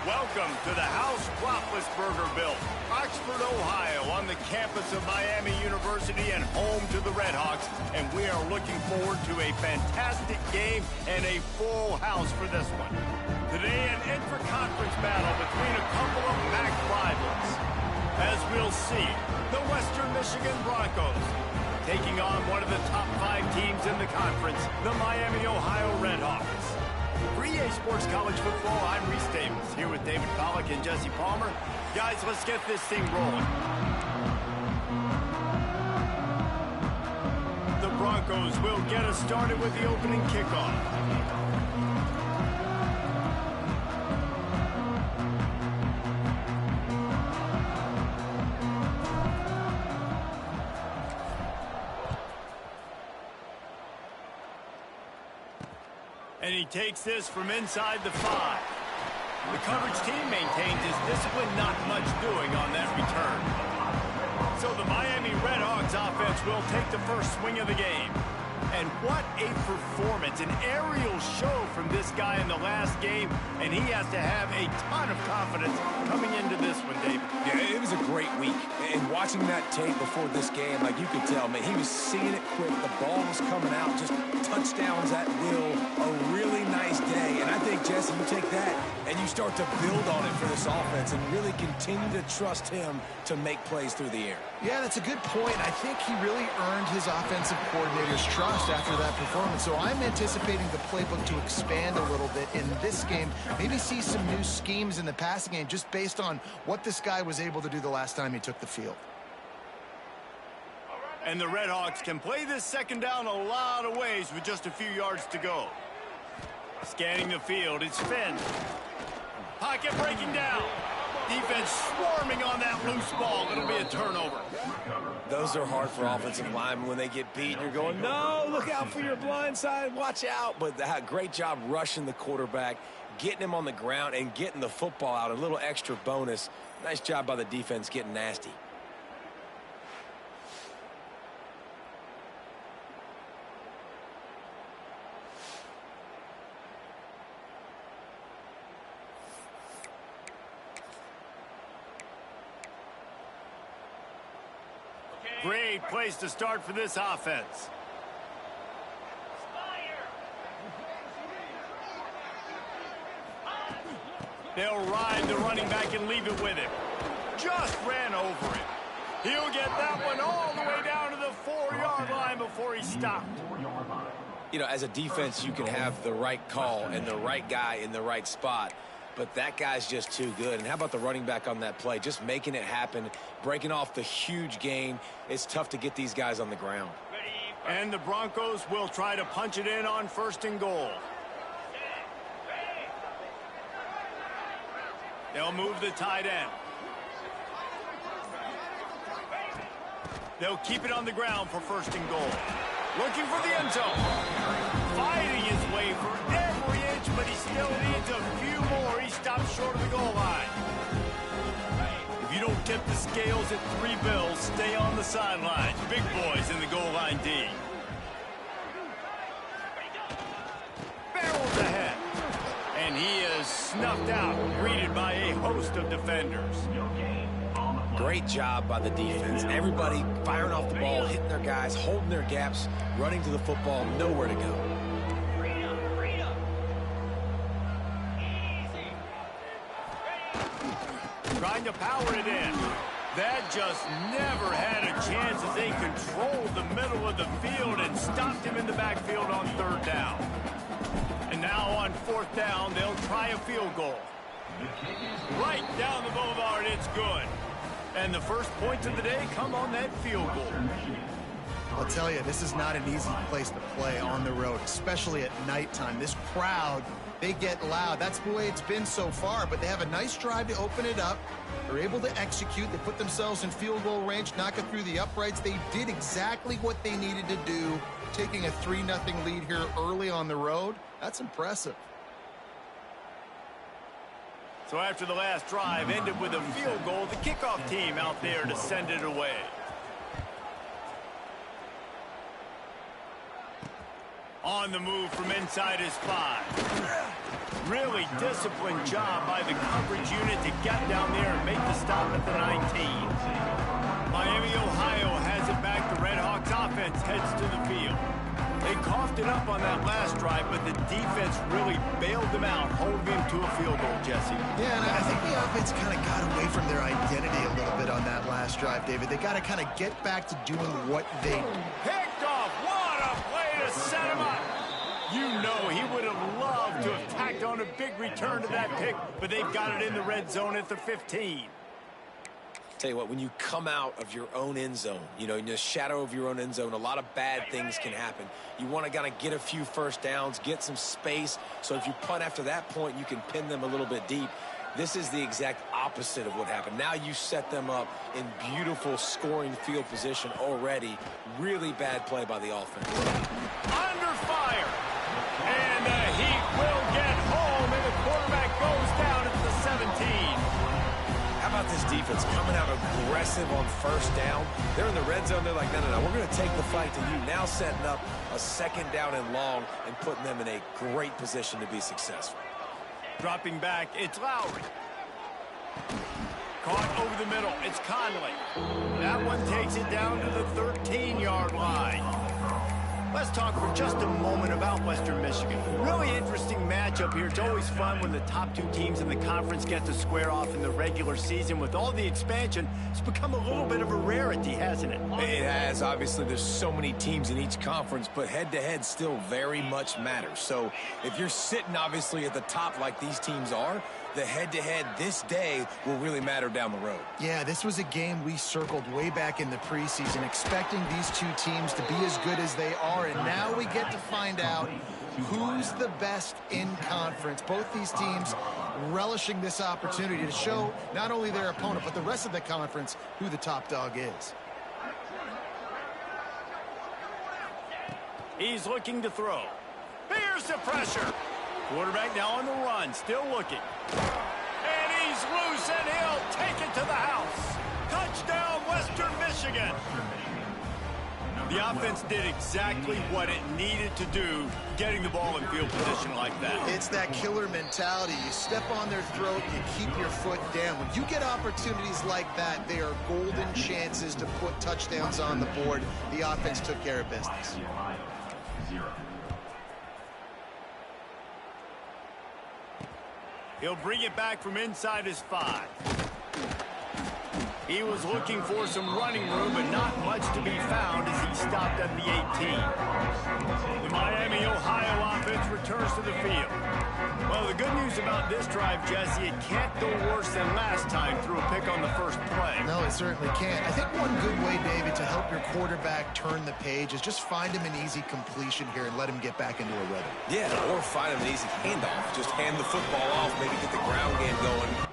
Welcome to the House Roethlisberger built, Oxford, Ohio, on the campus of Miami University and home to the Redhawks. And we are looking forward to a fantastic game and a full house for this one. Today, an intra-conference battle between a couple of MAC rivals. As we'll see, the Western Michigan Broncos taking on one of the top 5 teams in the conference, the Miami, Ohio Redhawks. For EA Sports College Football, I'm Reese Davis, here with David Pollack and Jesse Palmer. Guys, let's get this thing rolling. The Broncos will get us started with the opening kickoff. And he takes this from inside the 5. The coverage team maintains his discipline, not much doing on that return. So the Miami Redhawks offense will take the first swing of the game. And what a performance, an aerial show from this guy in the last game, and he has to have a ton of confidence coming into this one, David. Yeah, it was a great week. And watching that tape before this game, like you could tell, man, he was seeing it quick. The ball was coming out, just touchdowns at will. A really nice day. And I think, Jesse, you take that and you start to build on it for this offense and really continue to trust him to make plays through the air. Yeah, that's a good point. I think he really earned his offensive coordinator's trust after that performance. So I'm anticipating the playbook to expand a little bit in this game. Maybe see some new schemes in the passing game just based on what this guy was able to do the last time he took the field. And the Redhawks can play this second down a lot of ways with just a few yards to go. Scanning the field, it's Finn. Pocket breaking down. Defense swarming on that loose ball. It'll be a turnover. Those are hard for offensive linemen when they get beat. You're going, no, look out for your blind side. Watch out. But great job rushing the quarterback, getting him on the ground, and getting the football out. A little extra bonus. Nice job by the defense getting nasty. Great place to start for this offense. They'll ride the running back and leave it with him. Just ran over it. He'll get that one all the way down to the 4-yard line before he stopped. You know, as a defense, you can have the right call and the right guy in the right spot. But that guy's just too good. And how about the running back on that play? Just making it happen, breaking off the huge gain. It's tough to get these guys on the ground. And the Broncos will try to punch it in on 1st and goal. They'll move the tight end. They'll keep it on the ground for 1st and goal. Looking for the end zone. Fighting his way for every inch, but he still needs a few more. He stops short of the goal line. If you don't tip the scales at 3 bills, stay on the sidelines. Big boys in the goal line D. Barrels ahead. And he is snuffed out, greeted by a host of defenders. Great job by the defense. Everybody firing off the ball, hitting their guys, holding their gaps, running to the football, nowhere to go. Trying to power it in. That just never had a chance as they controlled the middle of the field and stopped him in the backfield on 3rd down. And now on 4th down, they'll try a field goal. Right down the boulevard, it's good. And the first points of the day come on that field goal. I'll tell you, this is not an easy place to play on the road, especially at nighttime. This crowd, they get loud. That's the way it's been so far, but they have a nice drive to open it up. They're able to execute. They put themselves in field goal range, knock it through the uprights. They did exactly what they needed to do, taking a 3-0 lead here early on the road. That's impressive. So after the last drive ended with a field goal, the kickoff team out there to send it away. On the move from inside his 5. Really disciplined job by the coverage unit to get down there and make the stop at the 19. Miami, Ohio has it back. The Redhawks offense heads to the field. They coughed it up on that last drive, but the defense really bailed them out, holding them to a field goal, Jesse. Yeah, and I think the offense kind of got away from their identity a little bit on that last drive, David. They got to kind of get back to doing what they do. Picked off. What a play to set him up. You know he would have loved to have tacked on a big return to that pick, but they've got it in the red zone at the 15. Tell you what, when you come out of your own end zone, you know, in the shadow of your own end zone, a lot of bad things can happen. You want to kind of get a few first downs, get some space, so if you punt after that point, you can pin them a little bit deep. This is the exact opposite of what happened. Now you set them up in beautiful scoring field position already. Really bad play by the offense. Under fire. And the Heat will get home, and the quarterback goes down at the 17. How about this defense coming out aggressive on first down? They're in the red zone. They're like, no, we're going to take the fight to you. Now setting up a second down and long and putting them in a great position to be successful. Dropping back, it's Lowry. Caught over the middle, it's Conley. That one takes it down to the 13-yard line. Let's talk for just a moment about Western Michigan. Really interesting matchup here. It's always fun when the top two teams in the conference get to square off in the regular season. With all the expansion, it's become a little bit of a rarity, hasn't it? It has. Obviously, there's so many teams in each conference, but head-to-head still very much matters. So if you're sitting, obviously, at the top like these teams are, the head-to-head this day will really matter down the road. Yeah, this was a game we circled way back in the preseason, expecting these two teams to be as good as they are, and now we get to find out who's the best in conference. Both these teams relishing this opportunity to show not only their opponent, but the rest of the conference who the top dog is. He's looking to throw. Here's the pressure. Quarterback now on the run, still looking. And he's loose, and he'll take it to the house. Touchdown, Western Michigan. The offense did exactly what it needed to do, getting the ball in field position like that. It's that killer mentality. You step on their throat, you keep your foot down. When you get opportunities like that, they are golden chances to put touchdowns on the board. The offense took care of business. He'll bring it back from inside his 5. He was looking for some running room, but not much to be found as he stopped at the 18. The Miami, Ohio offense returns to the field. Well, the good news about this drive, Jesse, it can't go worse than last time through a pick on the first play. No, it certainly can't. I think one good way, David, to help your quarterback turn the page is just find him an easy completion here and let him get back into a rhythm. Yeah, or find him an easy handoff. Just hand the football off, maybe get the ground game going.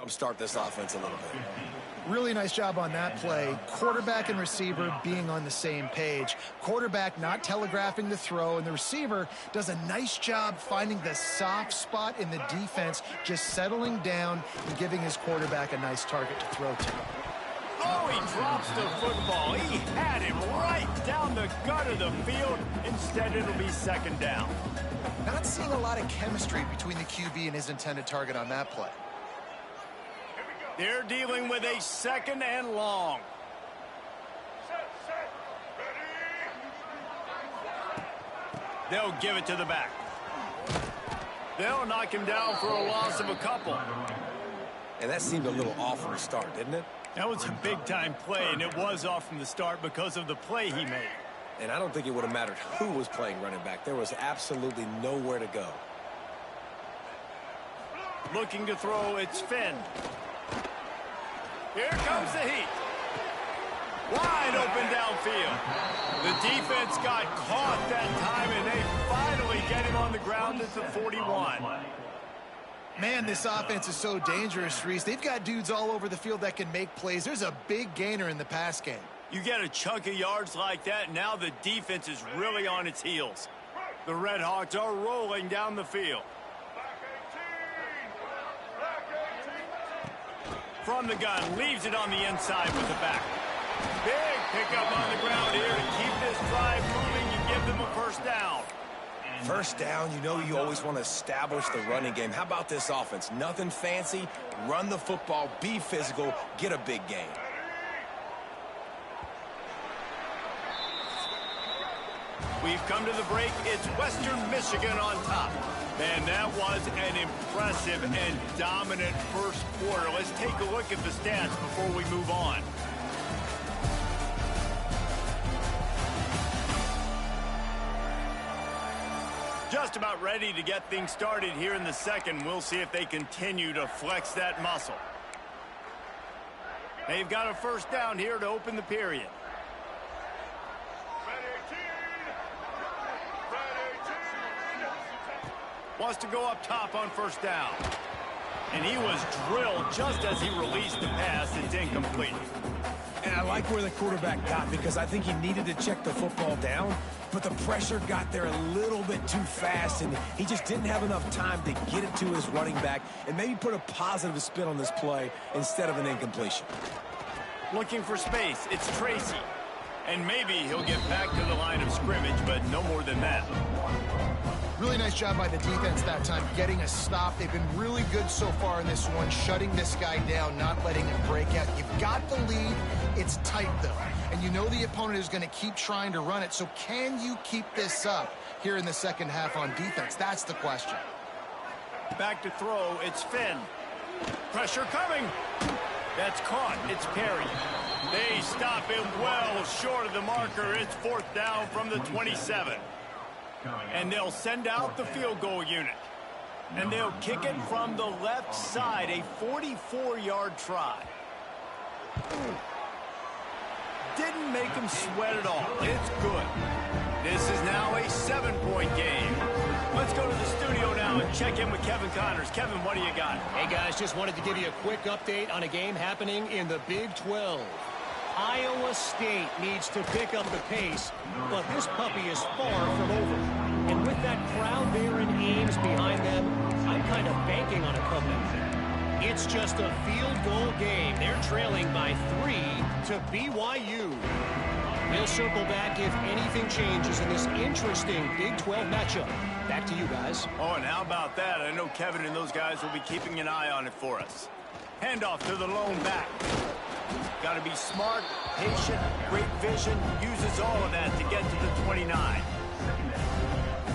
Start this offense a little bit. Really nice job on that play. Quarterback and receiver being on the same page. Quarterback not telegraphing the throw, and the receiver does a nice job finding the soft spot in the defense, just settling down and giving his quarterback a nice target to throw to. Oh, he drops the football. He had him right down the gut of the field. Instead, it'll be second down. Not seeing a lot of chemistry between the QB and his intended target on that play. They're dealing with a second and long. They'll give it to the back. They'll knock him down for a loss of a couple. And that seemed a little off from the start, didn't it? That was a big-time play, and it was off from the start because of the play he made. And I don't think it would have mattered who was playing running back. There was absolutely nowhere to go. Looking to throw, it's Finn. Here comes the Heat. Wide open downfield. The defense got caught that time, and they finally get him on the ground at the 41. Man, this offense is so dangerous, Reese. They've got dudes all over the field that can make plays. There's a big gainer in the pass game. You get a chunk of yards like that, and now the defense is really on its heels. The Redhawks are rolling down the field. from the gun, leaves it on the inside with the back. Big pickup on the ground here to keep this drive moving and give them a first down. First down, you know you always want to establish the running game. How about this offense? Nothing fancy. Run the football, be physical, get a big gain. We've come to the break. It's Western Michigan on top. Man, that was an impressive and dominant first quarter. Let's take a look at the stats before we move on. Just about ready to get things started here in the second. We'll see if they continue to flex that muscle. They've got a first down here to open the period. Wants to go up top on first down. And he was drilled just as he released the pass. It's incomplete. And I like where the quarterback got because I think he needed to check the football down, but the pressure got there a little bit too fast, and he just didn't have enough time to get it to his running back and maybe put a positive spin on this play instead of an incompletion. Looking for space. It's Tracy. And maybe he'll get back to the line of scrimmage, but no more than that. Really nice job by the defense that time, getting a stop. They've been really good so far in this one, shutting this guy down, not letting him break out. You've got the lead. It's tight, though. And you know the opponent is going to keep trying to run it. So can you keep this up here in the second half on defense? That's the question. Back to throw. It's Finn. Pressure coming. That's caught. It's Perry. They stop him well short of the marker. It's fourth down from the 27. And they'll send out the field goal unit. And they'll kick it from the left side, a 44-yard try. Didn't make him sweat at all. It's good. This is now a 7-point game. Let's go to the studio now and check in with Kevin Connors. Kevin, what do you got? Hey, guys, just wanted to give you a quick update on a game happening in the Big 12. Iowa State needs to pick up the pace, but this puppy is far from over. And with that crowd there in Ames behind them, I'm kind of banking on a comeback. It's just a field goal game. They're trailing by 3 to BYU. We'll circle back if anything changes in this interesting Big 12 matchup. Back to you guys. Oh, and how about that? I know Kevin and those guys will be keeping an eye on it for us. Handoff to the lone back. Got to be smart, patient, great vision, uses all of that to get to the 29.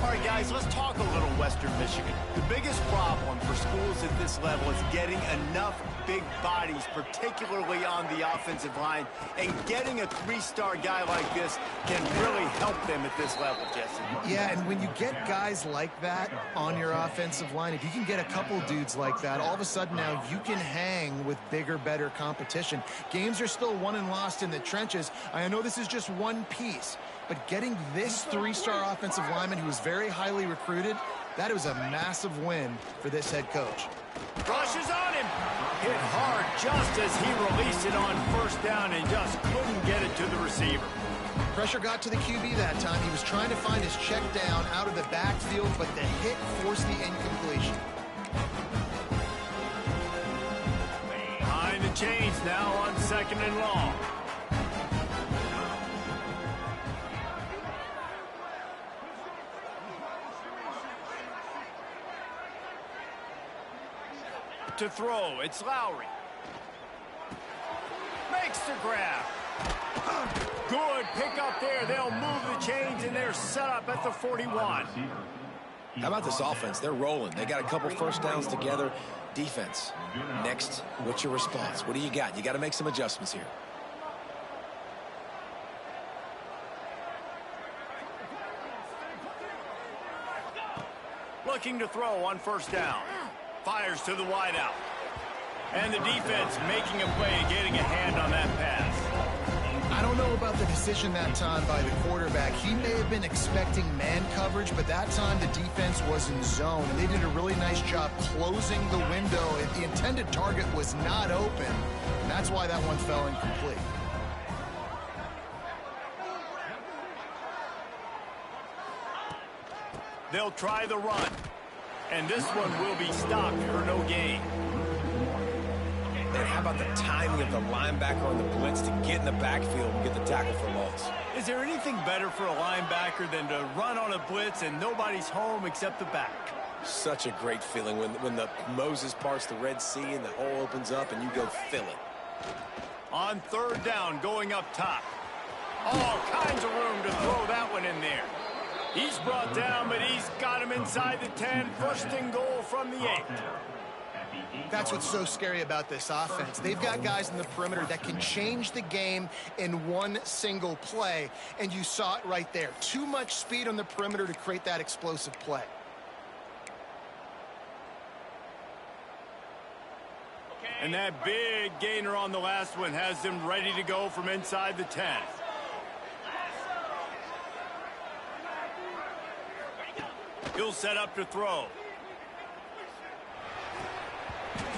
All right, guys, let's talk a little Western Michigan. The biggest problem for schools at this level is getting enough big bodies, particularly on the offensive line, and getting a 3-star guy like this can really help them at this level, Jesse. Yeah, and when you get guys like that on your offensive line, if you can get a couple dudes like that, all of a sudden now you can hang with bigger, better competition. Games are still won and lost in the trenches. I know this is just one piece, but getting this 3-star offensive lineman who was very highly recruited, that was a massive win for this head coach. Rushes on him. Hit hard just as he released it on first down and just couldn't get it to the receiver. Pressure got to the QB that time. He was trying to find his check down out of the backfield, but the hit forced the incompletion. Behind the chains now on 2nd and long. To throw, it's Lowry. Makes the grab. Good pick up there. They'll move the chains, and they're set up at the 41. How about this offense? They're rolling. They got a couple first downs together. Defense, next, what's your response? What do you got? You got to make some adjustments here. Looking to throw on first down. Fires to the wideout. And the defense making a play and getting a hand on that pass. I don't know about the decision that time by the quarterback. He may have been expecting man coverage, but that time the defense was in zone. And they did a really nice job closing the window. The intended target was not open. And that's why that one fell incomplete. They'll try the run. And this one will be stopped for no gain. And how about the timing of the linebacker on the blitz to get in the backfield and get the tackle for loss? Is there anything better for a linebacker than to run on a blitz and nobody's home except the back? Such a great feeling when the Moses parts the Red Sea and the hole opens up and you go fill it. On third down, going up top. All kinds of room to throw that one in there. He's brought down, but he's got him inside the 10. First and goal from the 8. That's what's so scary about this offense. They've got guys in the perimeter that can change the game in one single play, and you saw it right there. Too much speed on the perimeter to create that explosive play. And that big gainer on the last one has them ready to go from inside the 10. He'll set up to throw.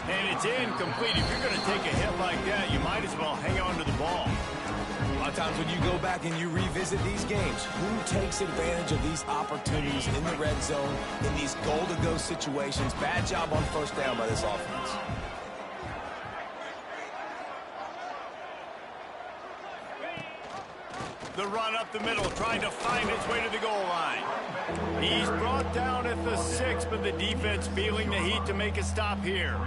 And it's incomplete. If you're going to take a hit like that, you might as well hang on to the ball. A lot of times when you go back and you revisit these games, who takes advantage of these opportunities in the red zone, in these goal-to-go situations? Bad job on first down by this offense. The run up the middle, trying to find its way to the goal line. He's brought down at the 6, but the defense feeling the heat to make a stop here.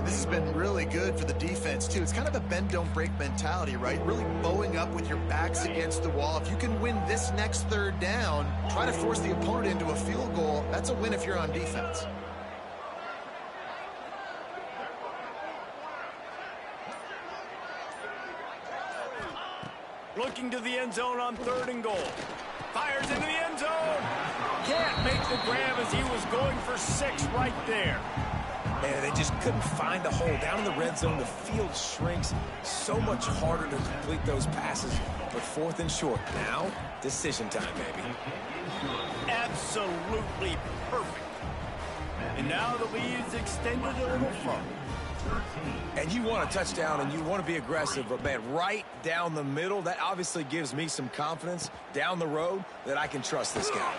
This has been really good for the defense, too. It's kind of a bend-don't-break mentality, right? Really bowing up with your backs against the wall. If you can win this next third down, try to force the opponent into a field goal. That's a win if you're on defense. Looking to the end zone on third and goal. Fires into the end zone. Can't make the grab as he was going for 6 right there. Man, they just couldn't find a hole. Down in the red zone, the field shrinks. So much harder to complete those passes. But fourth and short. Now, decision time, baby. Absolutely perfect. And now the lead is extended a little further. And you want a touchdown and you want to be aggressive, but man, right down the middle, that obviously gives me some confidence down the road that I can trust this guy.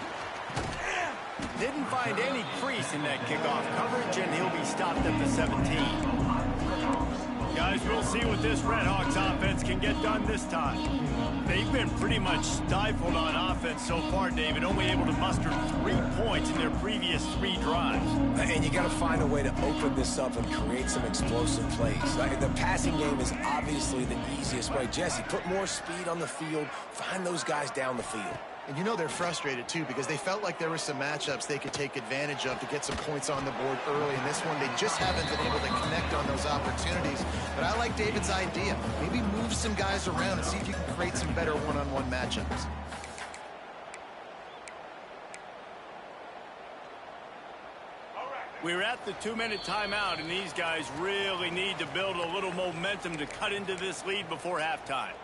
Didn't find any crease in that kickoff coverage, and he'll be stopped at the 17. Guys, we'll see what this Redhawks offense can get done this time. They've been pretty much stifled on offense so far, David, only able to muster 3 points in their previous 3 drives. And you got to find a way to open this up and create some explosive plays. The passing game is obviously the easiest way. Jesse, put more speed on the field, find those guys down the field. And you know they're frustrated, too, because they felt like there were some matchups they could take advantage of to get some points on the board early. In this one, they just haven't been able to connect on those opportunities. But I like David's idea. Maybe move some guys around and see if you can create some better one-on-one matchups. We're at the 2-minute timeout, and these guys really need to build a little momentum to cut into this lead before halftime.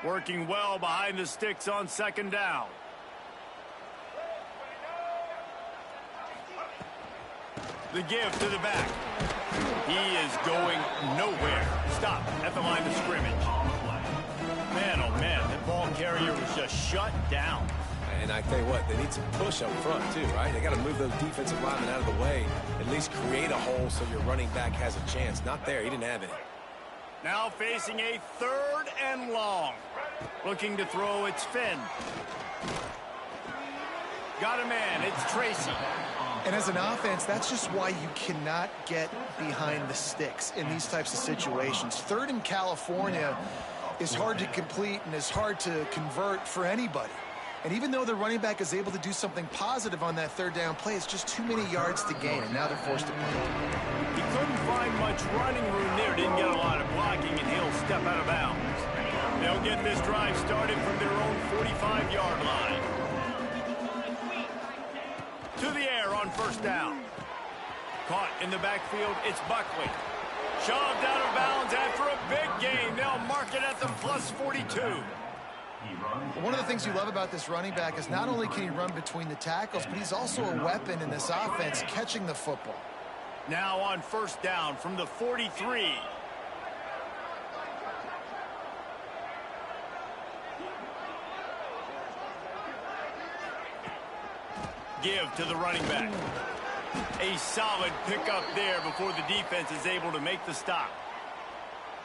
Working well behind the sticks on second down. The give to the back. He is going nowhere. Stop at the line of scrimmage. Man, oh man, that ball carrier was just shut down. And I tell you what, they need some push up front too, right? They got to move those defensive linemen out of the way, at least create a hole so your running back has a chance. Not there, he didn't have it. Now facing a 3rd and long. Looking to throw, it's Finn. Got a man, it's Tracy. And as an offense, that's just why you cannot get behind the sticks in these types of situations. 3rd in California is hard to complete and is hard to convert for anybody. And even though the running back is able to do something positive on that 3rd down play, it's just too many yards to gain, and now they're forced to punt. He couldn't find much running room there, didn't get a lot of blocking, and he'll step out of bounds. They'll get this drive started from their own 45-yard line. To the air on first down. Caught in the backfield, it's Buckley. Shoved out of bounds after a big gain. They'll mark it at the plus 42. One of the things you love about this running back is not only can he run between the tackles, but he's also a weapon in this offense catching the football. Now on first down from the 43. Give to the running back. A solid pickup there before the defense is able to make the stop.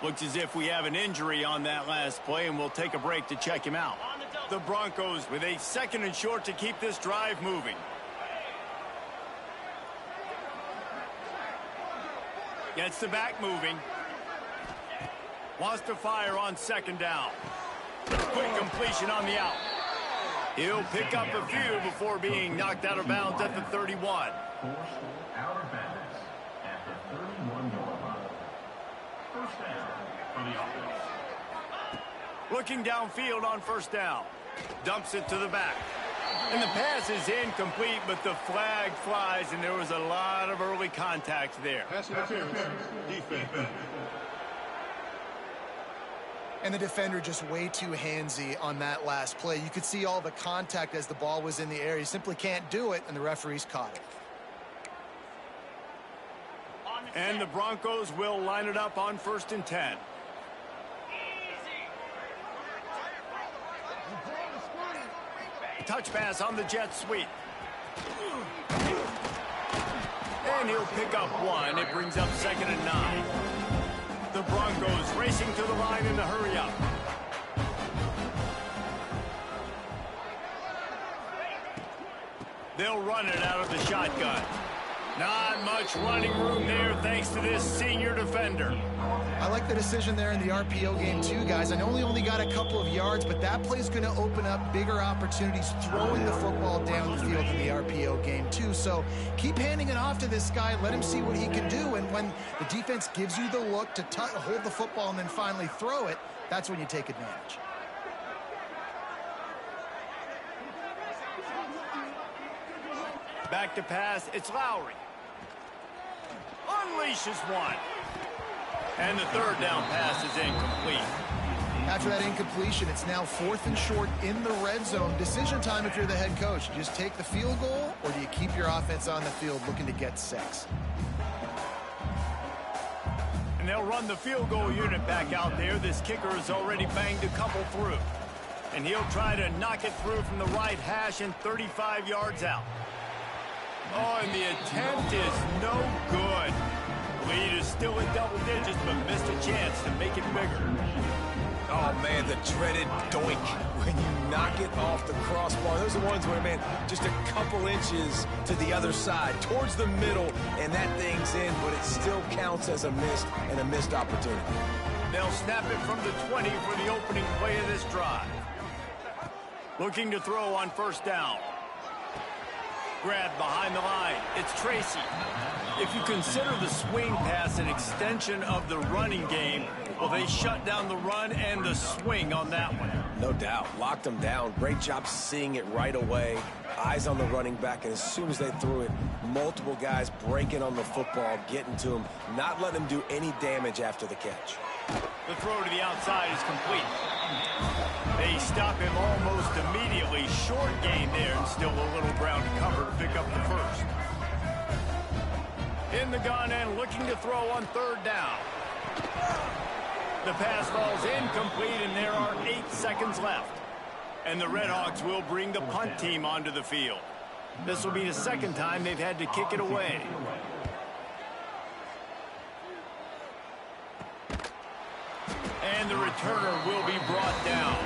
Looks as if we have an injury on that last play, and we'll take a break to check him out. The Broncos with a 2nd and short to keep this drive moving. Gets the back moving. Wants to fire on 2nd down. Quick completion on the out. He'll pick up a few before being knocked out of bounds at the 31. Out of bounds at the 31-yard line. First down for the offense. Looking downfield on 1st down. Dumps it to the back. And the pass is incomplete, but the flag flies, and there was a lot of early contact there. Pass interference. Defense. And the defender just way too handsy on that last play. You could see all the contact as the ball was in the air. He simply can't do it, and the referees caught it. And the Broncos will line it up on 1st and 10. Touch pass on the jet sweep. And he'll pick up 1. It brings up 2nd and 9. The Broncos racing to the line in the hurry up. They'll run it out of the shotgun. Not much running room there thanks to this senior defender. I like the decision there in the RPO game too, guys. I know he only got a couple of yards, but that play's going to open up bigger opportunities throwing the football down the field in the RPO game too. So keep handing it off to this guy. Let him see what he can do. And when the defense gives you the look to hold the football and then finally throw it, that's when you take advantage. Back to pass, it's Lowry. Unleashes 1. And the 3rd down pass is incomplete. After that incompletion, it's now 4th and short in the red zone. Decision time if you're the head coach. You just take the field goal, or do you keep your offense on the field looking to get 6? And they'll run the field goal unit back out there. This kicker has already banged a couple through. And he'll try to knock it through from the right hash and 35 yards out. Oh, and the attempt is no good. Lead is still in double digits, but missed a chance to make it bigger. Oh, man, the dreaded doink when you knock it off the crossbar. Those are the ones where, man, just a couple inches to the other side, towards the middle, and that thing's in, but it still counts as a missed opportunity. They'll snap it from the 20 for the opening play of this drive. Looking to throw on 1st down. Grab behind the line. It's Tracy. If you consider the swing pass an extension of the running game, well, they shut down the run and the swing on that one. No doubt. Locked him down. Great job seeing it right away. Eyes on the running back, and as soon as they threw it, multiple guys breaking on the football, getting to him, not letting him do any damage after the catch. The throw to the outside is complete. They stop him almost immediately. Short gain there, and still a little ground to cover to pick up the 1st. In the gun and looking to throw on 3rd down. The pass falls incomplete, and there are 8 seconds left. And the Redhawks will bring the punt team onto the field. This will be the 2nd time they've had to kick it away. And the returner will be brought down.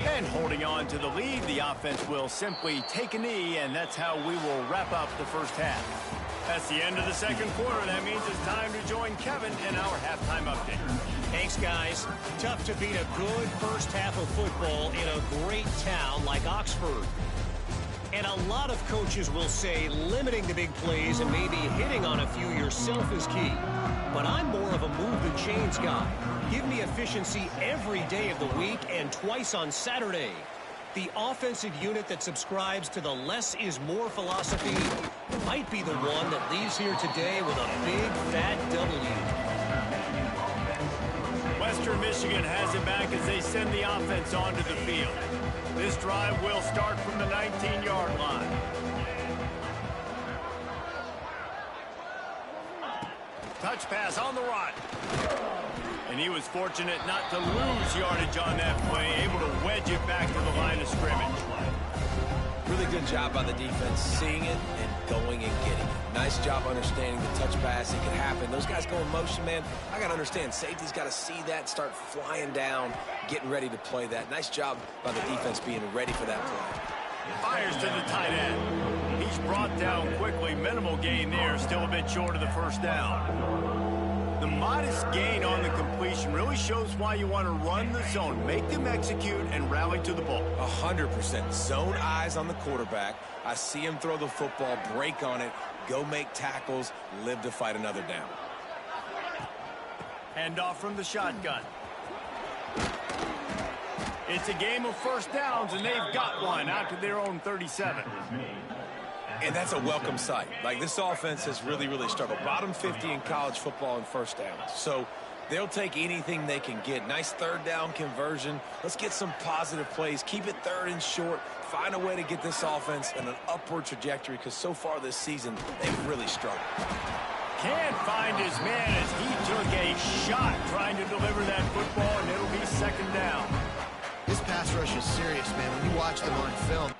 And holding on to the lead, the offense will simply take a knee, and that's how we will wrap up the 1st half. That's the end of the 2nd quarter. That means it's time to join Kevin in our halftime update. Thanks, guys. Tough to beat a good 1st half of football in a great town like Oxford. And a lot of coaches will say limiting the big plays and maybe hitting on a few yourself is key. But I'm more of a move the chains guy. Give me efficiency every day of the week and twice on Saturday. The offensive unit that subscribes to the less is more philosophy might be the one that leaves here today with a big fat W. Western Michigan has it back as they send the offense onto the field. This drive will start from the 19-yard line. Touch pass on the run. And he was fortunate not to lose yardage on that play, able to wedge it back to the line of scrimmage. Really good job by the defense, seeing it and going and getting it. Nice job understanding the touch pass. It can happen. Those guys go in motion, man. I got to understand, safety's got to see that, start flying down, getting ready to play that. Nice job by the defense being ready for that play. Fires to the tight end. He's brought down quickly. Minimal gain there, still a bit short of the first down. The modest gain on the completion really shows why you want to run the zone. Make them execute and rally to the ball. 100%. Zone eyes on the quarterback. I see him throw the football, break on it, go make tackles, live to fight another down. Handoff from the shotgun. It's a game of first downs, and they've got one out to their own 37. And that's a welcome sight. Like, this offense has really, really struggled. Bottom 50 in college football in first downs. So they'll take anything they can get. Nice third down conversion. Let's get some positive plays. Keep it third and short. Find a way to get this offense in an upward trajectory, because so far this season, they've really struggled. Can't find his man as he took a shot trying to deliver that football, and it'll be second down. This pass rush is serious, man. When you watch them on film.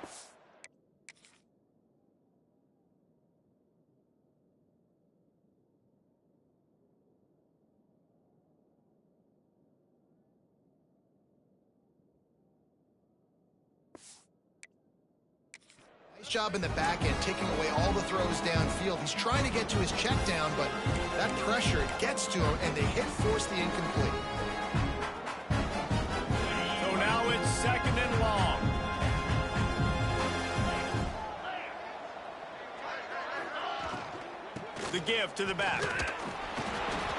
Nice job in the back end, taking away all the throws downfield. He's trying to get to his check down, but that pressure gets to him, and they force the incomplete. So now it's second and long. The give to the back.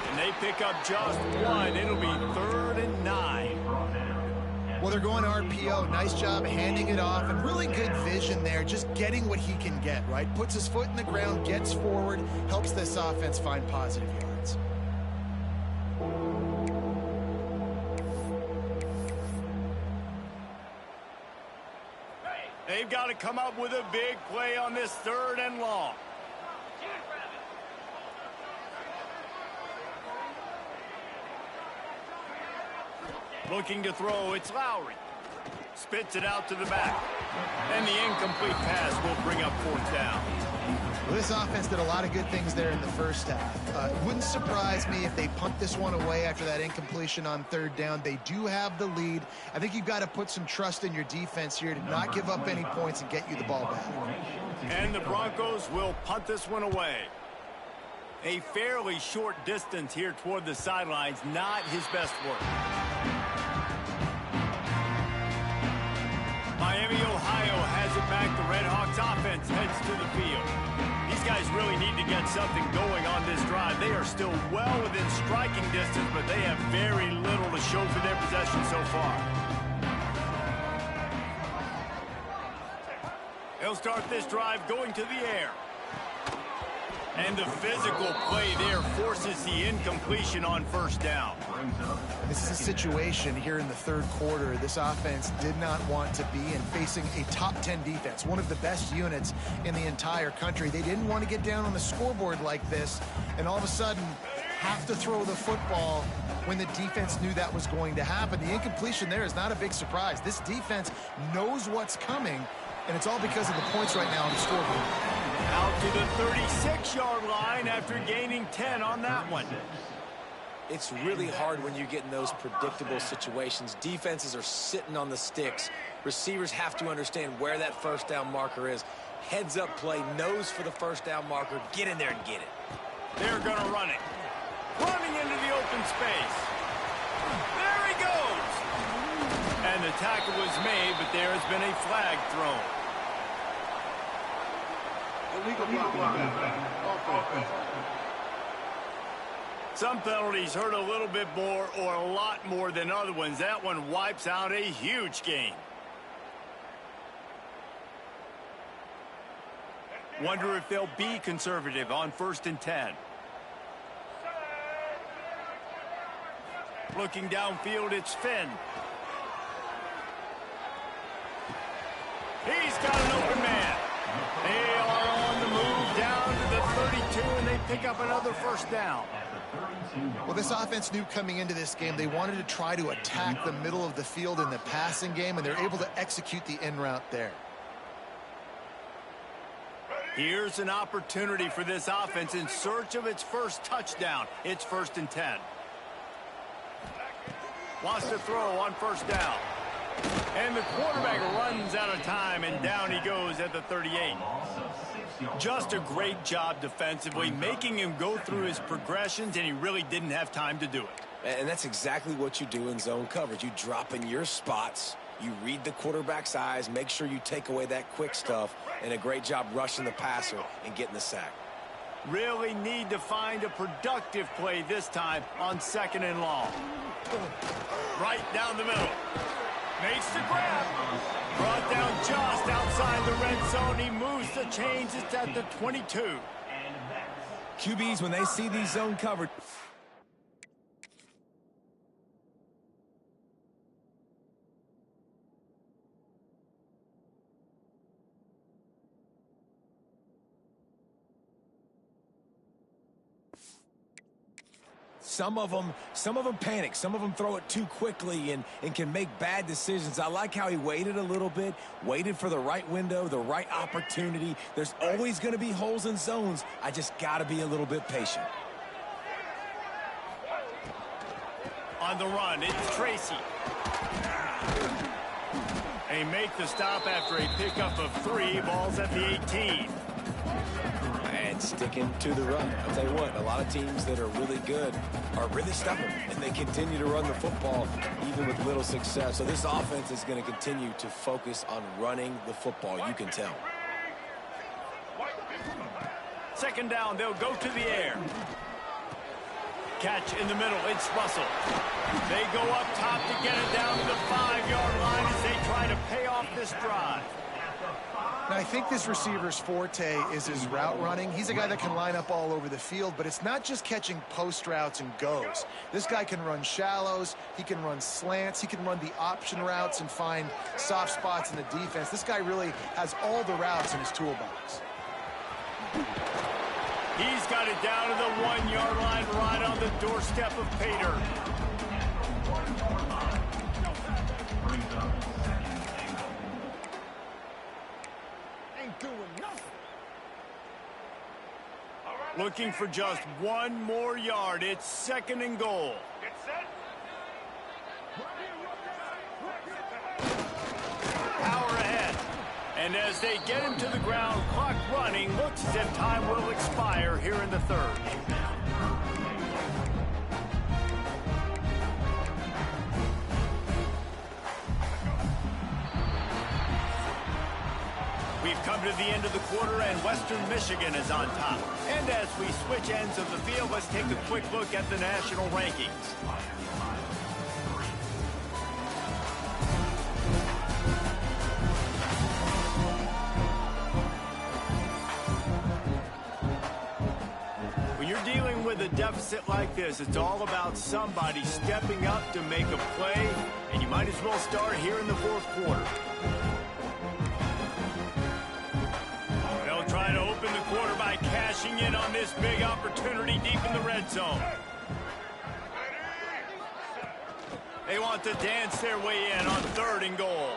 And they pick up just one. It'll be 3rd and 9. Well, they're going RPO. Nice job handing it off, and really good vision there, just getting what he can get, right? Puts his foot in the ground, gets forward, helps this offense find positive yards. They've got to come up with a big play on this 3rd and long. Looking to throw, it's Lowry. Spits it out to the back. And the incomplete pass will bring up 4th down. Well, this offense did a lot of good things there in the first half. It wouldn't surprise me if they punt this one away after that incompletion on 3rd down. They do have the lead. I think you've got to put some trust in your defense here to not give up any points and get you the ball back. And the Broncos will punt this one away. A fairly short distance here toward the sidelines, not his best work. Miami, Ohio has it back. The Redhawks offense heads to the field. These guys really need to get something going on this drive. They are still well within striking distance, but they have very little to show for their possession so far. They'll start this drive going to the air. And the physical play there forces the incompletion on 1st down. This is a situation here in the 3rd quarter this offense did not want to be in, facing a top 10 defense, one of the best units in the entire country. They didn't want to get down on the scoreboard like this and all of a sudden have to throw the football when the defense knew that was going to happen. The incompletion there is not a big surprise. This defense knows what's coming, and it's all because of the points right now on the scoreboard. Out to the 36-yard line after gaining 10 on that one. It's really hard when you get in those predictable situations. Defenses are sitting on the sticks. Receivers have to understand where that 1st down marker is. Heads up play, nose for the 1st down marker. Get in there and get it. They're going to run it. Running into the open space. There he goes. And the tackle was made, but there has been a flag thrown. Some penalties hurt a little bit more or a lot more than other ones. That one wipes out a huge gain. Wonder if they'll be conservative on 1st and 10. Looking downfield, it's Finn. He's got an open man. They are on the move down to the 32. 2, and they pick up another first down. Well, this offense knew coming into this game they wanted to try to attack the middle of the field in the passing game, and they're able to execute the in route there. Here's an opportunity for this offense in search of its first touchdown. It's 1st and 10. Wants to throw on first down. And the quarterback runs out of time, and down he goes at the 38. Just a great job defensively, making him go through his progressions, and he really didn't have time to do it. And that's exactly what you do in zone coverage. You drop in your spots, you read the quarterback's eyes, make sure you take away that quick stuff, and a great job rushing the passer and getting the sack. Really need to find a productive play this time on 2nd and long. Right down the middle. Makes the grab. Brought down just outside the red zone. He moves the chains. It's at the 22. QBs, when they see these zone covered, Some of them panic. Some of them throw it too quickly and can make bad decisions. I like how he waited a little bit, waited for the right window, the right opportunity. There's always going to be holes in zones. I just got to be a little bit patient. On the run, it's Tracy. They make the stop after a pickup of 3. Ball's at the 18. And sticking to the run. I'll tell you what, a lot of teams that are really good are really stubborn, and they continue to run the football even with little success. So this offense is going to continue to focus on running the football, you can tell. 2nd down, they'll go to the air. Catch in the middle, it's Russell. They go up top to get it down to the 5-yard line as they try to pay off this drive. Now, I think this receiver's forte is his route running. He's a guy that can line up all over the field, but it's not just catching post routes and goes. This guy can run shallows, he can run slants, he can run the option routes and find soft spots in the defense. This guy really has all the routes in his toolbox. He's got it down to the 1-yard line right on the doorstep of Pater. Looking for just 1 more yard. It's 2nd and goal. Get set. Power ahead. And as they get him to the ground, clock running, looks as if time will expire here in the 3rd. We've come to the end of the quarter, and Western Michigan is on top. And as we switch ends of the field, let's take a quick look at the national rankings. When you're dealing with a deficit like this, it's all about somebody stepping up to make a play, and you might as well start here in the 4th quarter. Trying to open the quarter by cashing in on this big opportunity deep in the red zone. They want to dance their way in on 3rd and goal.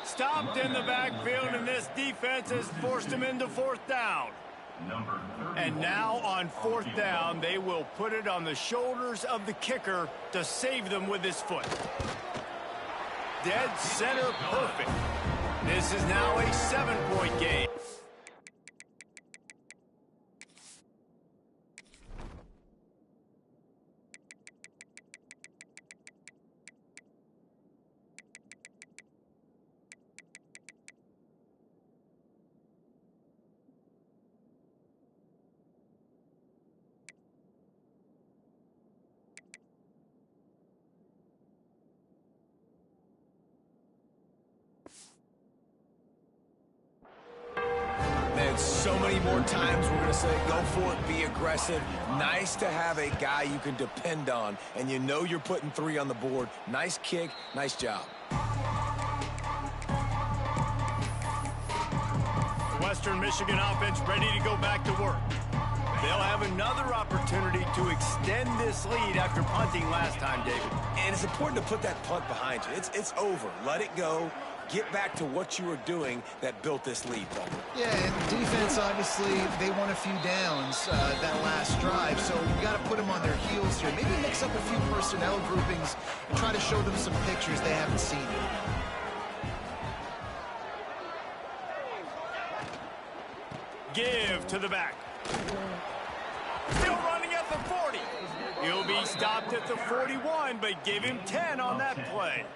Stopped in the backfield, and this defense has forced them into 4th down. And now on 4th down, they will put it on the shoulders of the kicker to save them with his foot. Dead center perfect. This is now a 7-point game. So many more times we're going to say, go for it, be aggressive. Nice to have a guy you can depend on, and you know you're putting 3 on the board. Nice kick, nice job. Western Michigan offense ready to go back to work. They'll have another opportunity to extend this lead after punting last time, David. And it's important to put that punt behind you. It's over. Let it go. Get back to what you were doing that built this lead, Paul. Yeah, and defense, obviously, they won a few downs that last drive, so you've got to put them on their heels here. Maybe mix up a few personnel groupings and try to show them some pictures they haven't seen. Give to the back. Still running at the 40. He'll be stopped at the 41, but give him 10 on that play.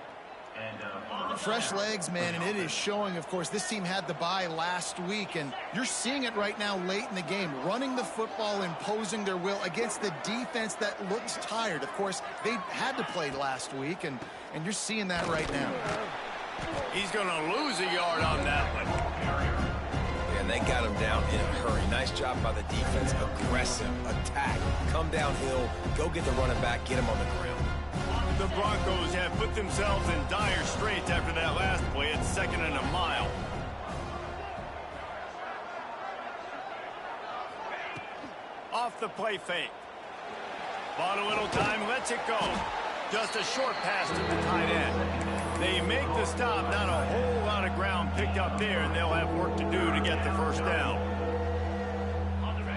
Fresh legs, man, and it is showing. Of course, this team had the bye last week, and you're seeing it right now late in the game, running the football, imposing their will against the defense that looks tired. Of course, they had to play last week, and you're seeing that right now. He's going to lose a yard on that one. And they got him down in a hurry. Nice job by the defense. Aggressive attack. Come downhill. Go get the running back. Get him on the ground. The Broncos have put themselves in dire straits after that last play. It's 2nd and a mile. Off the play fake. Bought a little time, lets it go. Just a short pass to the tight end. They make the stop, not a whole lot of ground picked up there, and they'll have work to do to get the first down.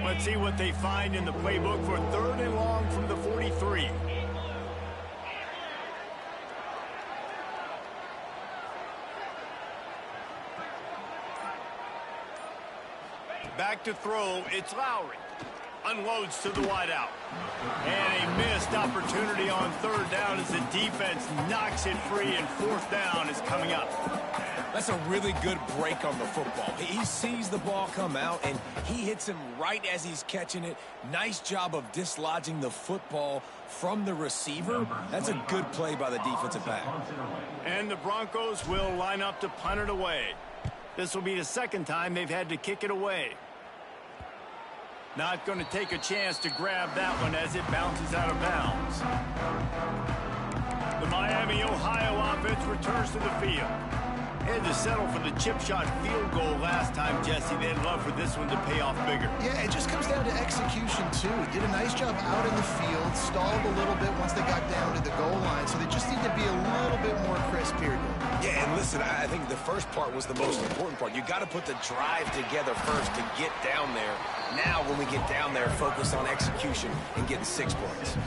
Let's see what they find in the playbook for 3rd and long from the 43. Back to throw, it's Lowry. Unloads to the wideout. And a missed opportunity on 3rd down as the defense knocks it free, and 4th down is coming up. That's a really good break on the football. He sees the ball come out, and he hits him right as he's catching it. Nice job of dislodging the football from the receiver. That's a good play by the defensive back. And the Broncos will line up to punt it away. This will be the 2nd time they've had to kick it away. Not going to take a chance to grab that one as it bounces out of bounds. The Miami, Ohio offense returns to the field. Had to settle for the chip shot field goal last time, Jesse. They'd love for this one to pay off bigger. Yeah, it just comes down to execution, too. Did a nice job out in the field, stalled a little bit once they got down to the goal line, so they just need to be a little bit more crisp here. Yeah, and listen, I think the first part was the most important part. You got to put the drive together first to get down there. Now, when we get down there, focus on execution and getting 6 points.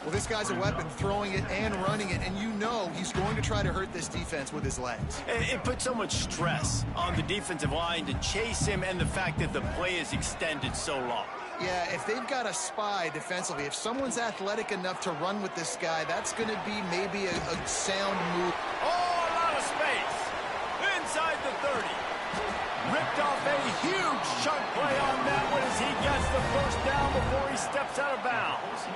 Well, this guy's a weapon, throwing it and running it, and you know he's going to try to hurt this defense with his legs. It puts so much stress on the defensive line to chase him, and the fact that the play is extended so long. Yeah, if they've got a spy defensively, if someone's athletic enough to run with this guy, that's going to be maybe a sound move. Oh, a lot of space. Inside the 30. Ripped off a huge chunk play on that one as he gets the first down before he steps out of bounds.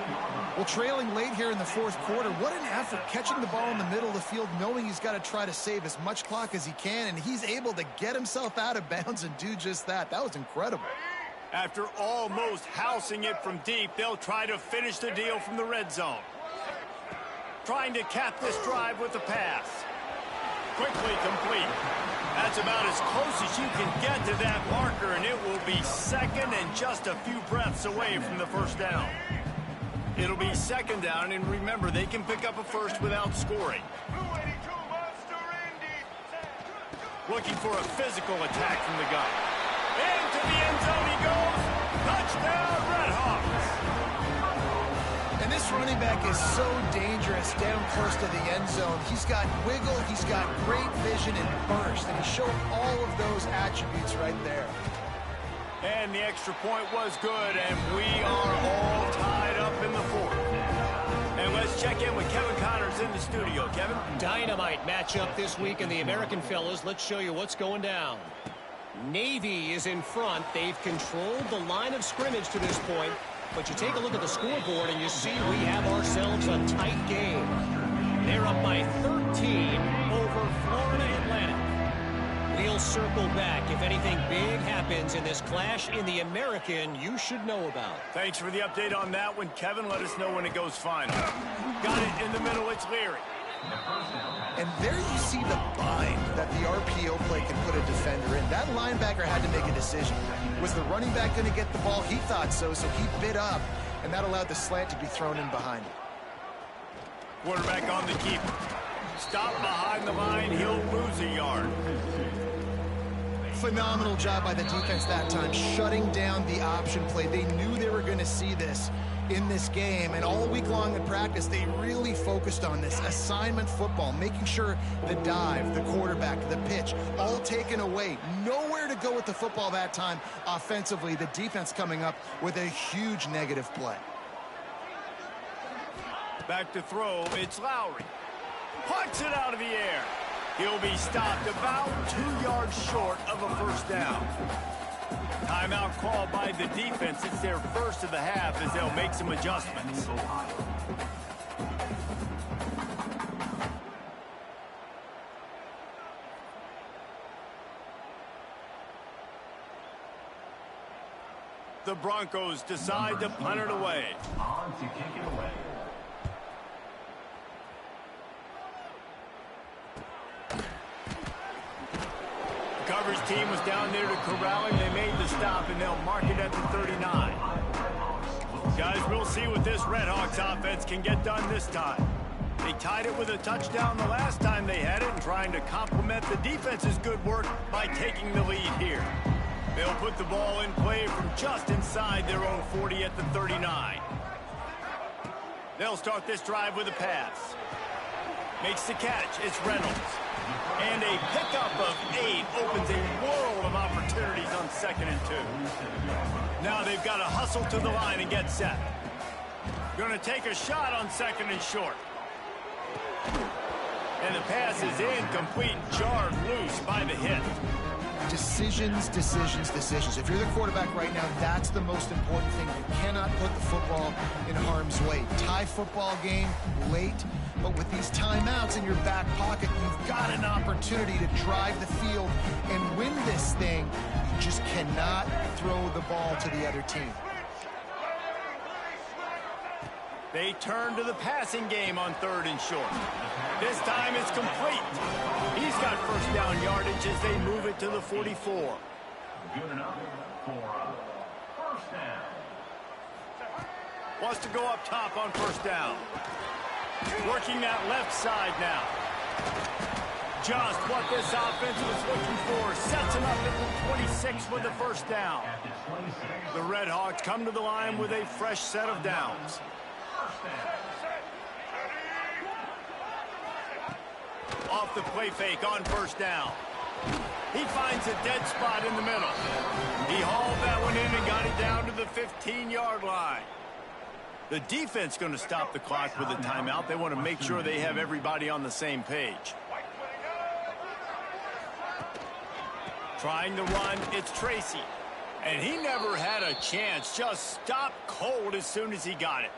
Well, trailing late here in the 4th quarter, what an effort catching the ball in the middle of the field, knowing he's got to try to save as much clock as he can, and he's able to get himself out of bounds and do just that. That was incredible. After almost housing it from deep, they'll try to finish the deal from the red zone. Trying to cap this drive with the pass. Quickly complete. That's about as close as you can get to that marker, and it will be 2nd and just a few breaths away from the first down. It'll be 2nd down, and remember, they can pick up a first without scoring. Looking for a physical attack from the gun. Into the end zone he goes. Touchdown, Redhawks. And this running back is so dangerous down close to the end zone. He's got wiggle, he's got great vision and burst, and he showed all of those attributes right there. And the extra point was good, and we are all tied up in the 4th. And let's check in with Kevin Connors in the studio. Kevin? Dynamite matchup this week in the American, fellas. Let's show you what's going down. Navy is in front. They've controlled the line of scrimmage to this point. But you take a look at the scoreboard and you see we have ourselves a tight game. They're up by 13 over Florida Atlantic. We'll circle back if anything big happens in this clash in the American you should know about. Thanks for the update on that one, Kevin. Let us know when it goes final. Got it in the middle. It's Leary. And there you see the bind that the RPO play can put a defender in. That linebacker had to make a decision. Was the running back going to get the ball? He thought so, so he bit up, and that allowed the slant to be thrown in behind him. Quarterback on the keeper. Stop behind the line, he'll lose a yard. Phenomenal job by the defense that time, shutting down the option play. They knew they were going to see this in this game, and all week long in practice, they really focused on this assignment football, making sure the dive, the quarterback, the pitch, all taken away. Nowhere to go with the football that time offensively. The defense coming up with a huge negative play. Back to throw, it's Lowry. Puts it out of the air. He'll be stopped about 2 yards short of a first down. Timeout called by the defense. It's their first of the half as they'll make some adjustments. The Broncos decide to punt it away. On to kick it away. Coverage team was down there to corral him. They made the stop, and they'll mark it at the 39. Guys, we'll see what this Redhawks offense can get done this time. They tied it with a touchdown the last time they had it and trying to complement the defense's good work by taking the lead here. They'll put the ball in play from just inside their own 40 at the 39. They'll start this drive with a pass. Makes the catch. It's Reynolds. And a pickup of 8 opens a world of opportunities on 2nd and 2. Now they've got to hustle to the line and get set. Going to take a shot on 2nd and short. And the pass is incomplete, jarred loose by the hit. Decisions, decisions, decisions. If you're the quarterback right now, that's the most important thing. You cannot put the football in harm's way. Tie football game late, but with these timeouts in your back pocket, you've got an opportunity to drive the field and win this thing. You just cannot throw the ball to the other team. They turn to the passing game on 3rd and short. This time it's complete. He's got first down yardage as they move it to the 44. Good enough for first down. Wants to go up top on first down. Working that left side now. Just what this offense was looking for. Sets him up at the 26 with the first down. The Redhawks come to the line with a fresh set of downs. Off the play fake on first down. He finds a dead spot in the middle. He hauled that one in and got it down to the 15-yard line. The defense going to stop the clock with a timeout. They want to make sure they have everybody on the same page. Trying to run, it's Tracy. And he never had a chance. Just stopped cold as soon as he got it.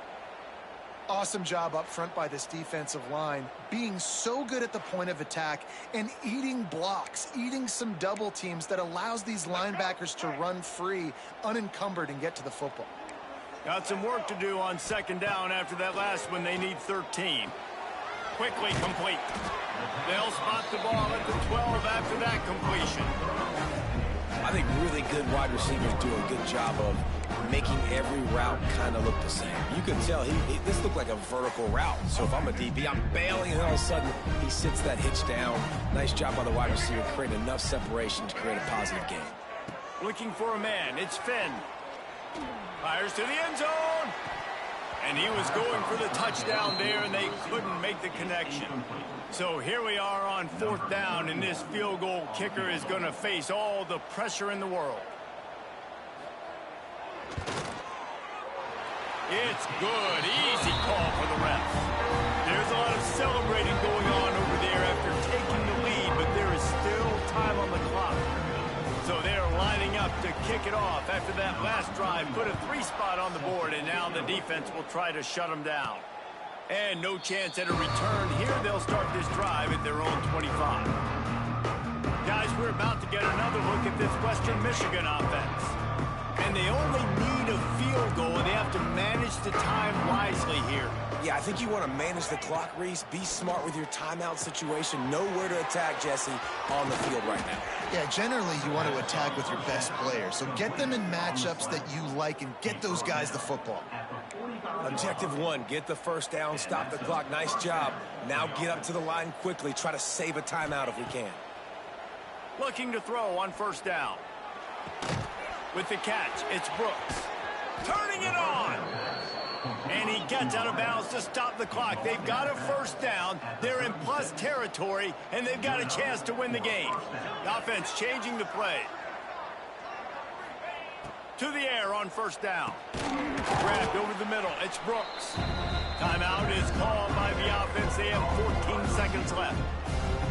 Awesome job up front by this defensive line, being so good at the point of attack and eating blocks, eating some double teams that allows these linebackers to run free, unencumbered, and get to the football. Got some work to do on 2nd down after that last one. They need 13. Quickly complete. They'll spot the ball at the 12 after that completion. I think really good wide receivers do a good job of making every route kind of look the same. You can tell this looked like a vertical route. So if I'm a DB, I'm bailing, and all of a sudden he sits that hitch down. Nice job by the wide receiver, creating enough separation to create a positive game. Looking for a man. It's Finn. Fires to the end zone. And he was going for the touchdown there, and they couldn't make the connection. So here we are on 4th down, and this field goal kicker is going to face all the pressure in the world. It's good. Easy call for the refs. There's a lot of celebrating going on over there after taking the lead, but there is still time on the clock. So they're lining up to kick it off after that last drive. Put a 3-spot on the board, and now the defense will try to shut them down. And no chance at a return here. They'll start this drive at their own 25. Guys, we're about to get another look at this Western Michigan offense. And they only need a field goal, and they have to manage the time wisely here. Yeah, I think you want to manage the clock, Reese. Be smart with your timeout situation. Know where to attack, Jesse, on the field right now. Yeah, generally you want to attack with your best players. So get them in matchups that you like and get those guys the football. Objective 1, get the first down, stop the clock. Nice job. Now get up to the line quickly. Try to save a timeout if we can. Looking to throw on first down. With the catch, it's Brooks. Turning it on. And he gets out of bounds to stop the clock. They've got a first down. They're in plus territory, and they've got a chance to win the game. The offense changing the play. To the air on first down. Grabbed over the middle. It's Brooks. Timeout is called by the offense. They have 14 seconds left.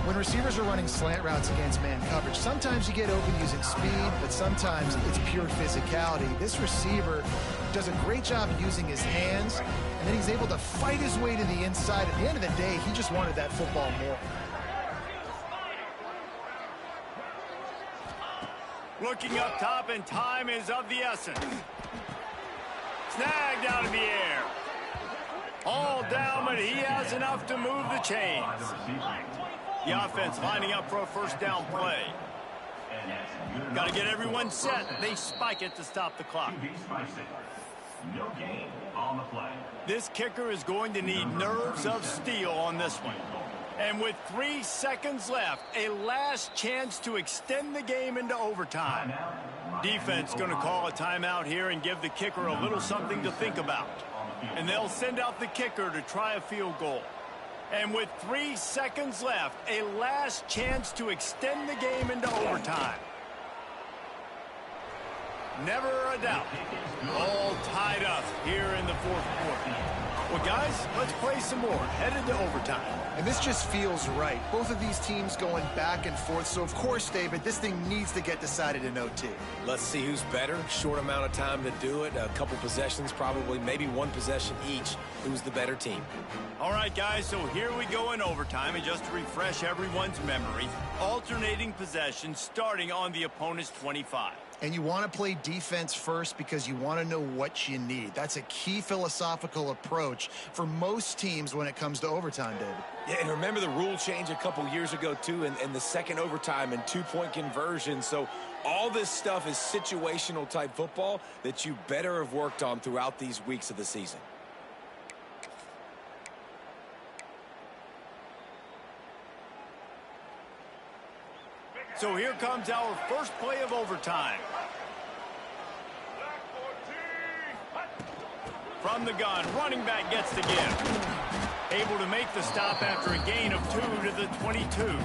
When receivers are running slant routes against man coverage, sometimes you get open using speed, but sometimes it's pure physicality. This receiver does a great job using his hands, and then he's able to fight his way to the inside. At the end of the day, he just wanted that football more. Looking up top, and time is of the essence. Snagged out of the air. All down, but he has enough to move the chains. The offense lining up for a first down play. Got to get everyone set. They spike it to stop the clock. No gain on the play. This kicker is going to need nerves of steel on this one. And with 3 seconds left, a last chance to extend the game into overtime. Defense going to call a timeout here and give the kicker a little something to think about. And they'll send out the kicker to try a field goal. And with 3 seconds left, a last chance to extend the game into overtime. Never a doubt. All tied up here in the fourth quarter. Well, guys, let's play some more. Headed to overtime. And this just feels right. Both of these teams going back and forth. So, of course, David, this thing needs to get decided in OT. Let's see who's better. Short amount of time to do it. A couple possessions, probably maybe one possession each. Who's the better team? All right, guys, so here we go in overtime. And just to refresh everyone's memory, alternating possessions starting on the opponent's 25. And you want to play defense first because you want to know what you need. That's a key philosophical approach for most teams when it comes to overtime, David. Yeah, and remember the rule change a couple years ago, too, in the second overtime and two-point conversion. So all this stuff is situational type football that you better have worked on throughout these weeks of the season. So here comes our first play of overtime. From the gun, running back gets the give. Able to make the stop after a gain of 2 to the 22.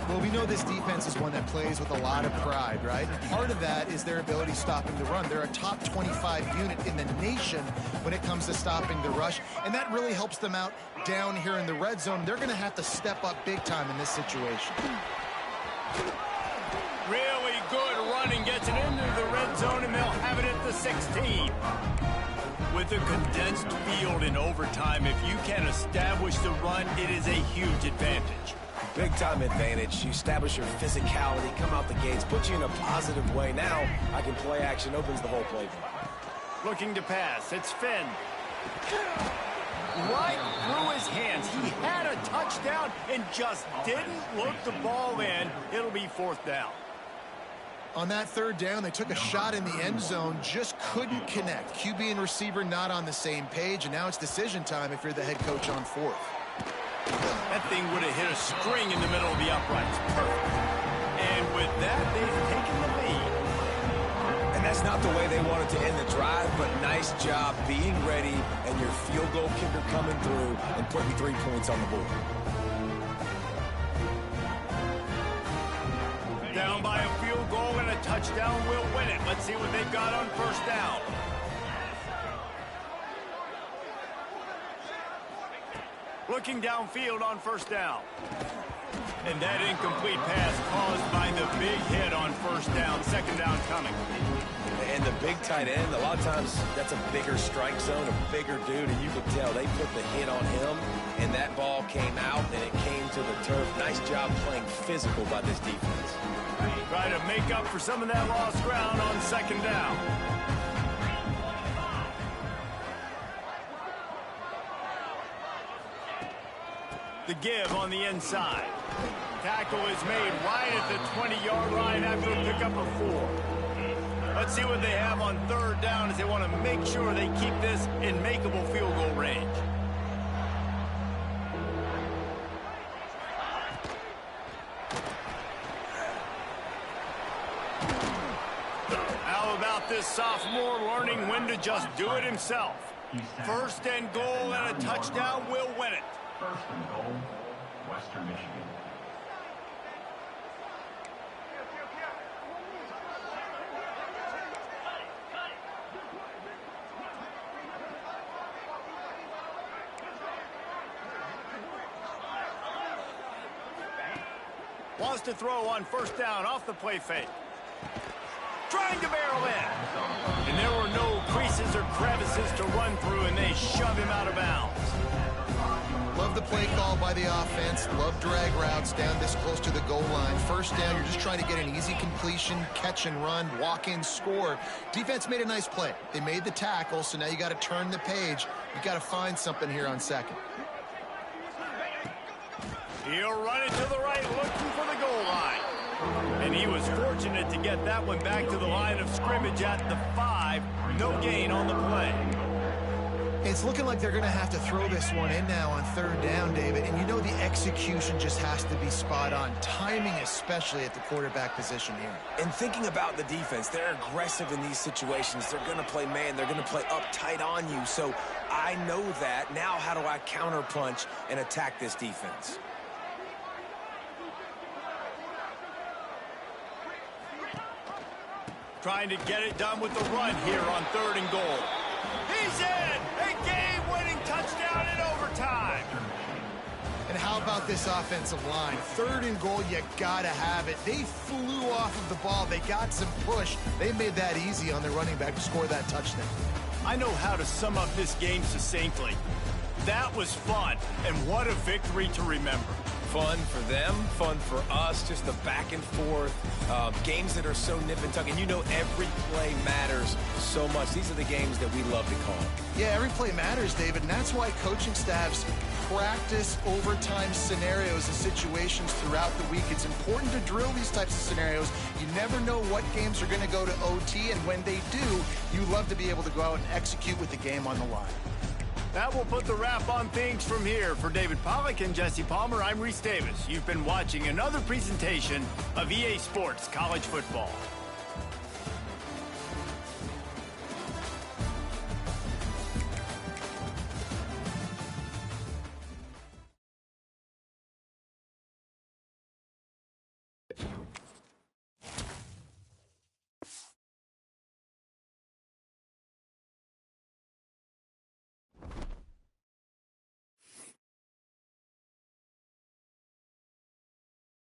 Well, we know this defense is one that plays with a lot of pride, right? Part of that is their ability stopping the run. They're a top 25 unit in the nation when it comes to stopping the rush, and that really helps them out down here in the red zone. They're going to have to step up big time in this situation. Really good running, gets it into the red zone, and they'll have it at the 16. With a condensed field in overtime, if you can establish the run, it is a huge advantage. Big-time advantage. You establish your physicality, come out the gates, put you in a positive way. Now, I can play action, opens the whole playbook. Looking to pass, it's Finn. Right through his hands. He had a touchdown and just didn't look the ball in. It'll be fourth down. On that third down, they took a shot in the end zone, just couldn't connect. QB and receiver not on the same page, and now it's decision time if you're the head coach on fourth. That thing would have hit a string in the middle of the uprights. Perfect. And with that, they've taken the lead. And that's not the way they wanted to end the drive, but nice job being ready and your field goal kicker coming through and putting 3 points on the board. Down by a field goal and a touchdown will win it. Let's see what they've got on first down. Looking downfield on first down. And that incomplete pass caused by the big hit on first down. Second down coming. And the big tight end, a lot of times that's a bigger strike zone, a bigger dude, and you could tell they put the hit on him, and that ball came out, and it came to the turf. Nice job playing physical by this defense. Try to make up for some of that lost ground on second down. The give on the inside. Tackle is made right at the 20-yard line after a pickup of 4. Let's see what they have on third down as they want to make sure they keep this in makeable field goal range. How about this sophomore learning when to just do it himself? First and goal and a touchdown will win it. First and goal, Western Michigan. Wants to throw on first down off the play fake. Trying to barrel in. And there were no creases or crevices to run through, and they shove him out of bounds. Love the play call by the offense. Love drag routes down this close to the goal line. First down, you're just trying to get an easy completion, catch and run, walk in, score. Defense made a nice play. They made the tackle, so now you got to turn the page. You got to find something here on second. He'll run it to the right, looking for the goal line. And he was fortunate to get that one back to the line of scrimmage at the 5. No gain on the play. It's looking like they're going to have to throw this one in now on third down, David. And you know the execution just has to be spot on. Timing, especially at the quarterback position here. And thinking about the defense, they're aggressive in these situations. They're going to play man. They're going to play up tight on you. So I know that. Now how do I counterpunch and attack this defense? Trying to get it done with the run here on third and goal. He's in! A game-winning touchdown in overtime! And how about this offensive line? Third and goal, you gotta have it. They flew off of the ball. They got some push. They made that easy on their running back to score that touchdown. I know how to sum up this game succinctly. That was fun, and what a victory to remember. Fun for them, fun for us, just the back and forth, games that are so nip and tuck, and you know every play matters so much. These are the games that we love to call. Yeah, every play matters, David, and that's why coaching staffs practice overtime scenarios and situations throughout the week. It's important to drill these types of scenarios. You never know what games are going to go to OT, and when they do, you love to be able to go out and execute with the game on the line. That will put the wrap on things from here. For David Pollack and Jesse Palmer, I'm Reese Davis. You've been watching another presentation of EA Sports College Football.